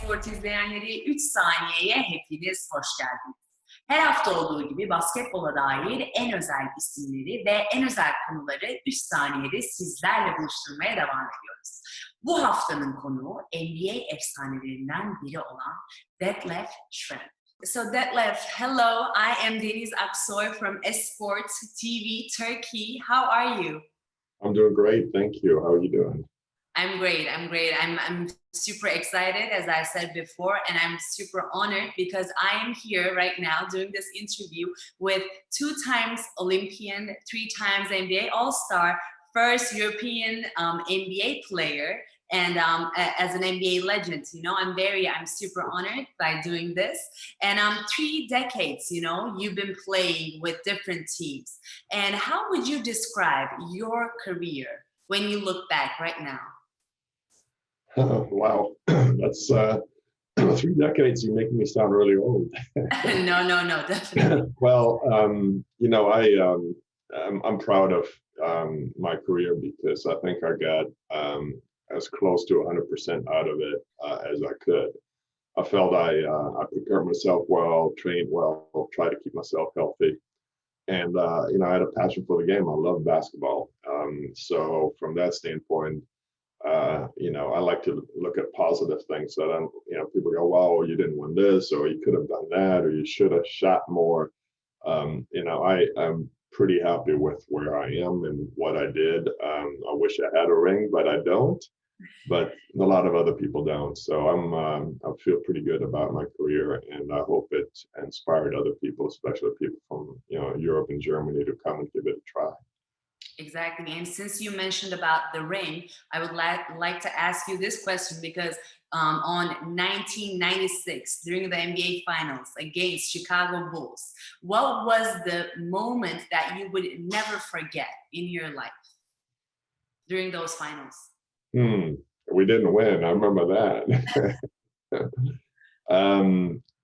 Sport izleyenleri 3 saniyeye hepiniz hoş geldiniz. Her hafta olduğu gibi basketbola dair en özel isimleri ve en özel konuları 3 saniyede sizlerle buluşturmaya devam ediyoruz. Bu haftanın konuğu NBA efsanelerinden biri olan Detlef Schrempf. So Detlef, hello, I am Deniz Aksoy from Esports TV Turkey. How are you? I'm doing great, thank you. How are you doing? I'm great. I'm super excited, as I said before, and I'm super honored because I am here right now doing this interview with 2 times Olympian, 3 times NBA All-Star, first European NBA player, and as an NBA legend. You know, I'm super honored by doing this. And 3 decades, you know, you've been playing with different teams. And how would you describe your career when you look back right now? Wow, that's 3 decades. You're making me sound really old. No, definitely. Well, you know, I'm proud of my career because I think I got as close to 100% out of it as I could. I felt I prepared myself well, trained well, tried to keep myself healthy, and you know, I had a passion for the game. I love basketball, so from that standpoint. You know, I like to look at positive things that you know, people go, "Wow, you didn't win this, or you could have done that, or you should have shot more." You know, I'm pretty happy with where I am and what I did. I wish I had a ring, but I don't. But a lot of other people don't. So I feel pretty good about my career, and I hope it inspired other people, especially people from, you know, Europe and Germany, to come and give it a try. Exactly. And since you mentioned about the ring, I would like to ask you this question because on 1996, during the NBA Finals against Chicago Bulls, what was the moment that you would never forget in your life during those finals? We didn't win. I remember that.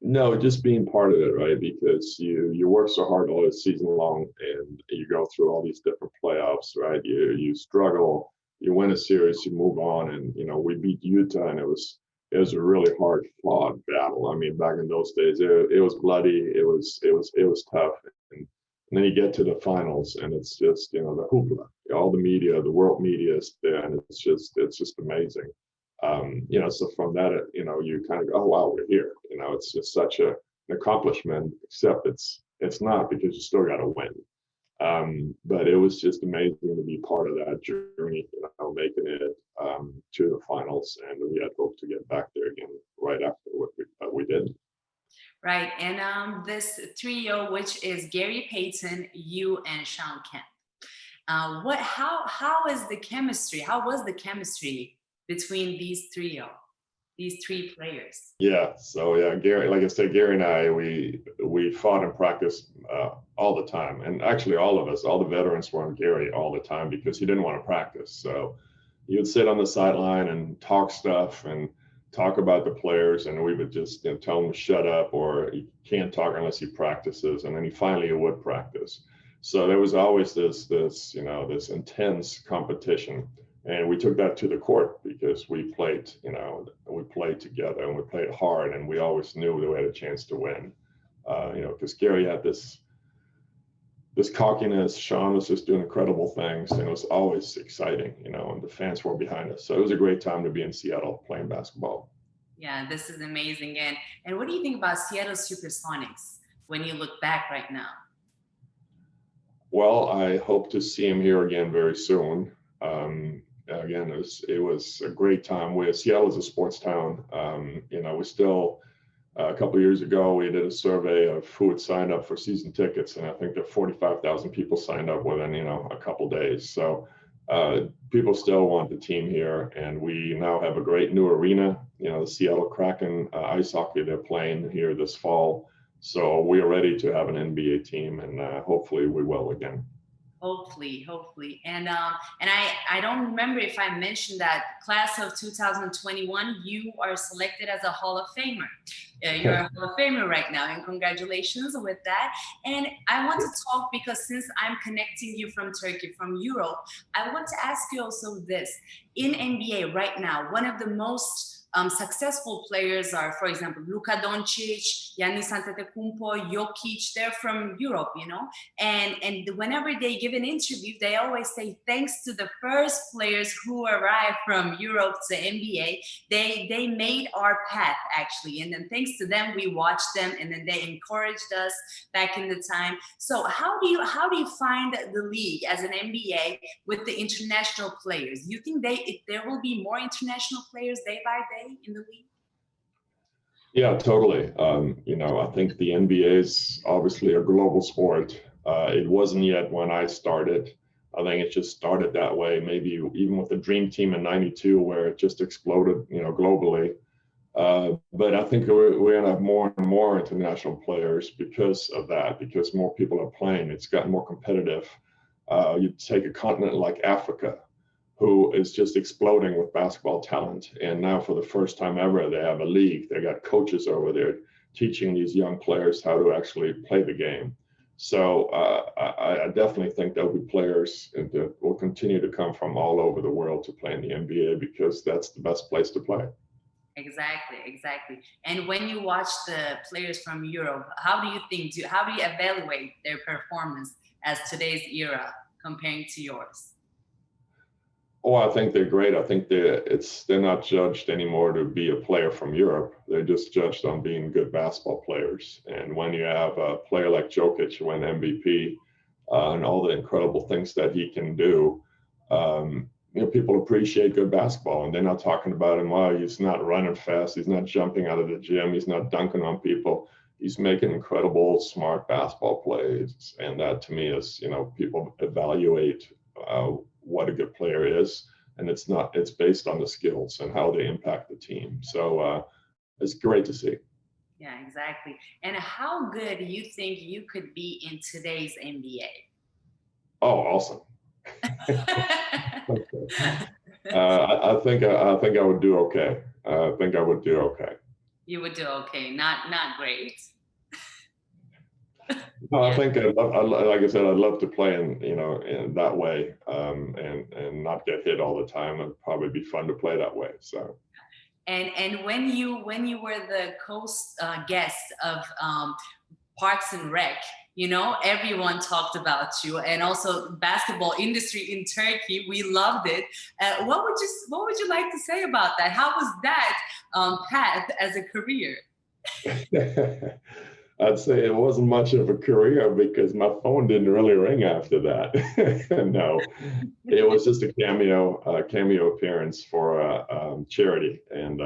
No, just being part of it, right? Because you work so hard all season long, and you go through all these different playoffs, right? You struggle, you win a series, you move on, and you know, we beat Utah, and it was a really hard fought battle. I mean, back in those days, it was bloody, it was tough, and then you get to the finals, and it's just, you know, the hoopla, all the media, the world media is there, and it's just amazing. You know, so from that, you know, you kind of go, "Oh wow, we're here." You know, it's just such an accomplishment. Except it's not, because you still got to win. But it was just amazing to be part of that journey. You know, making it to the finals, and we had hoped to get back there again right after what we did. Right, and this trio, which is Gary Payton, you, and Shawn Kempf. How is the chemistry? How was the chemistry between these 3 players? Yeah, so yeah, Gary, like I said, Gary and I, we fought and practiced all the time, and actually all of us, all the veterans, were on Gary all the time because he didn't want to practice. So he would sit on the sideline and talk stuff and talk about the players, and we would just, you know, tell him to shut up, or he can't talk unless he practices, and then he finally would practice. So there was always this you know, this intense competition. And we took that to the court because we played, you know, we played together and we played hard, and we always knew that we had a chance to win. You know, because Gary had this cockiness, Shawn was just doing incredible things, and it was always exciting, you know, and the fans were behind us. So it was a great time to be in Seattle playing basketball. Yeah, this is amazing. And what do you think about Seattle Supersonics when you look back right now? Well, I hope to see him here again very soon. Again, it was a great time. Seattle is a sports town. You know, we still, a couple of years ago, we did a survey of who had signed up for season tickets, and I think there 45,000 people signed up within, you know, a couple days. So people still want the team here, and we now have a great new arena. You know, the Seattle Kraken ice hockey, they're playing here this fall. So we are ready to have an NBA team, and hopefully we will again. Hopefully. And I don't remember if I mentioned that class of 2021, you are selected as a Hall of Famer. You're a Hall of Famer right now, and congratulations with that. And I want to talk, because since I'm connecting you from Turkey, from Europe, I want to ask you also this. In NBA right now, one of the most successful players are, for example, Luka Doncic, Giannis Antetokounmpo, Jokic. They're from Europe, you know, and whenever they give an interview, they always say thanks to the first players who arrived from Europe to NBA, they made our path actually, and then thanks to them we watched them, and then they encouraged us back in the time. So how do you find the league as an NBA with the international players? You think there will be more international players day by day in the league? Yeah, totally. I think the NBA is obviously a global sport. It wasn't yet when I started. I think it just started that way, maybe even with the Dream Team in '92, where it just exploded, globally. But I think we're going to have more and more international players because of that, because more people are playing. It's gotten more competitive. You take a continent like Africa, who is just exploding with basketball talent. And now for the first time ever, they have a league. They got coaches over there teaching these young players how to actually play the game. So I definitely think there'll be players that will continue to come from all over the world to play in the NBA, because that's the best place to play. Exactly. And when you watch the players from Europe, how do you evaluate their performance as today's era comparing to yours? Oh, I think they're great. I think they're not judged anymore to be a player from Europe. They're just judged on being good basketball players. And when you have a player like Jokic who win MVP and all the incredible things that he can do, people appreciate good basketball. And they're not talking about him, well, he's not running fast, he's not jumping out of the gym, he's not dunking on people. He's making incredible, smart basketball plays. And that to me is, people evaluate what a good player is, and it's based on the skills and how they impact the team. So it's great to see. Yeah, exactly. And how good do you think you could be in today's NBA? Oh, awesome. I think I would do okay. I think I would do okay. You would do okay, not great. No, I think like I said, I'd love to play in that way, and not get hit all the time. It'd probably be fun to play that way. So. And when you were the guest of Parks and Rec, everyone talked about you, and also basketball industry in Turkey. We loved it. What would you like to say about that? How was that path as a career? I'd say it wasn't much of a career because my phone didn't really ring after that. No, it was just a cameo appearance for a charity, and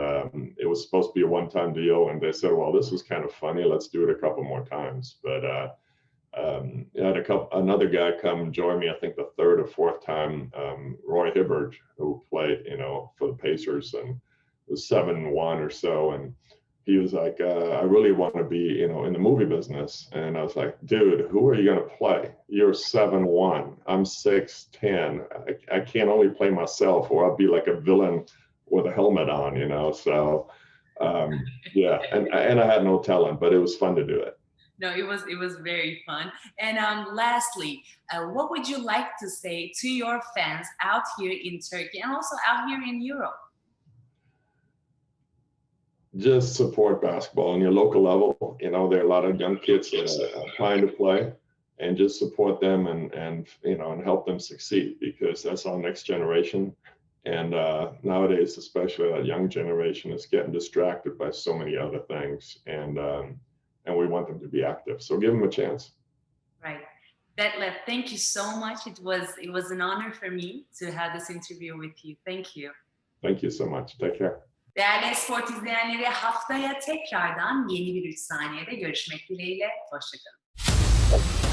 it was supposed to be a one-time deal. And they said, "Well, this was kind of funny. Let's do it a couple more times." But I had another guy come join me. I think the third or fourth time, Roy Hibbert, who played, for the Pacers, and was 7-1 or so, and he was like, I really want to be, in the movie business. And I was like, dude, who are you going to play? You're 7'1". I'm 6'10". I can't only play myself, or I'll be like a villain with a helmet on, So, yeah. And I had no talent, but it was fun to do it. No, it was very fun. And lastly, what would you like to say to your fans out here in Turkey and also out here in Europe? Just support basketball on your local level. There are a lot of young kids that are trying to play, and just support them and help them succeed, because that's our next generation. And nowadays, especially that young generation is getting distracted by so many other things, and we want them to be active. So give them a chance. Right. Detlef, thank you so much. It was an honor for me to have this interview with you. Thank you. Thank you so much. Take care. Değerli spor izleyenleri, haftaya tekrardan yeni bir 3 saniyede görüşmek dileğiyle. Hoşça kalın.